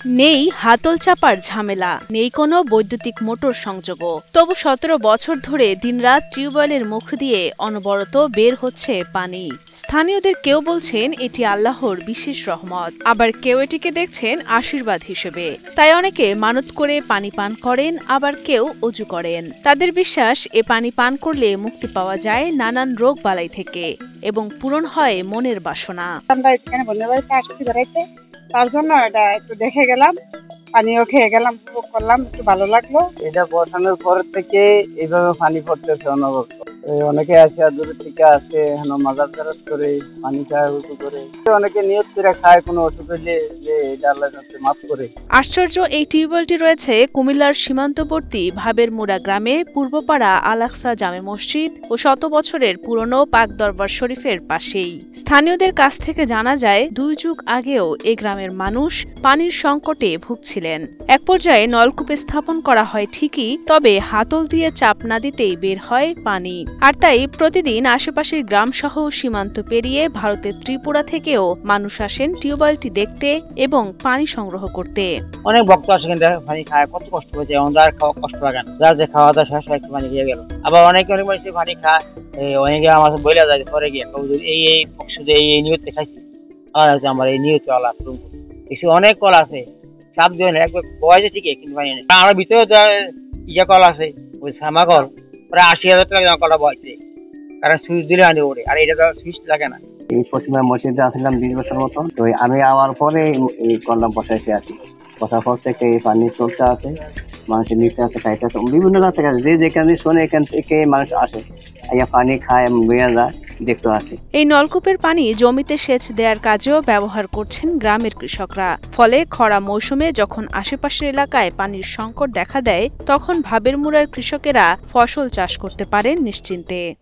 নেই হাতল চাপার ঝামেলা, নেই কোনো বৈদ্যুতিক মোটর সংযোগও। তবু ১৭ বছর ধরে দিনরাত টিউবওয়েলের মুখ দিয়ে অনবরত বের হচ্ছে পানি। স্থানীয়দের কেউ বলছেন এটি আল্লাহর বিশেষ রহমত, আবার কেউ এটিকে দেখছেন আশীর্বাদ হিসেবে। তাই অনেকে মানত করে পানি পান করেন, আবার কেউ অজু করেন। তাদের বিশ্বাস এ পানি পান করলে মুক্তি পাওয়া যায় নানান রোগ বালাই থেকে এবং পূরণ হয় মনের বাসনা। তার জন্য এটা একটু দেখে গেলাম, পানিও খেয়ে গেলাম, উপভোগ করলাম, একটু ভালো লাগলো। এটা বসানোর পর থেকে এইভাবে পানি পড়তেছে অনবরত। অনেকে আসে দূর থেকে আসে, মাজার জারাত করে পানি খায়, উঁচু করে। অনেকে নিয়ত করে খায় কোনো অসুখ হলে যে এটা আল্লাহর কাছে মাফ করে। আশ্চর্য, এই টিউবওয়েলটি রয়েছে কুমিল্লার সীমান্তবর্তী ভাবেরমুড়া গ্রামে পূর্বপাড়া আল-আকসা জামে মসজিদ ও ১০০ বছরের পুরনো পাক দরবার শরীফের পাশেই। স্থানীয়দের কাছ থেকে জানা যায় ২ যুগ আগেও এ গ্রামের মানুষ পানির সংকটে ভুগছিলেন। এক পর্যায়ে নলকূপ স্থাপন করা হয় ঠিকই, তবে হাতল দিয়ে চাপ না দিতেই বের হয় পানি। আর তাই প্রতিদিন আশেপাশের গ্রামসহ সীমান্ত পেরিয়ে ভারতের ত্রিপুরা থেকেও মানুষ আসেন টিউবওয়েলটি দেখতে এবং পানি সংগ্রহ করতে। অনেক ভক্ত আসে কিন্তু পানি খায়, কত কষ্ট হয়েছে, আর খাওয়া কষ্ট লাগে না, যার যে খাওয়া দাওয়া শেষ হয় একটু পানি দিয়ে গেল। আবার অনেক মানুষ পানি খায়, অনেকে আমার বইলা যায় পরে গিয়ে এই শুধু এই নিয়তে খাইছি, আমার এই নিয়তে আল্লাহ পূরণ করছে। দেখছি অনেক কল আছে, চাপ দিয়ে না একবার বয়সে ঠিকই, কিন্তু পানি নেই। আমার ভিতরে ইয়া কল আছে, ওই সামা কল, প্রায় ৮০,০০০ টাকা কলটা বয়সে, কারণ সুইচ দিলে আনি ওরে, আর এটা তো সুইচ লাগে না। এই পশ্চিমা মসজিদে আসলাম ২০ বছর মতো, তো আমি আমার পরে এই কলম বসাইতে আছি। বসার পর থেকে এই পানি চলতে আছে, মানুষের নিচে আছে, খাইতে আছে, বিভিন্ন জায়গা থেকে যে যেখানে শোনে এখান থেকে মানুষ আসে, পানি খায়, বেড়ে যায়, দেখতে আসে। এই নলকূপের পানি জমিতে সেচ দেওয়ার কাজেও ব্যবহার করছেন গ্রামের কৃষকরা। ফলে খরা মৌসুমে যখন আশেপাশের এলাকায় পানির সংকট দেখা দেয়, তখন ভাবেরমুড়ার কৃষকেরা ফসল চাষ করতে পারেন নিশ্চিন্তে।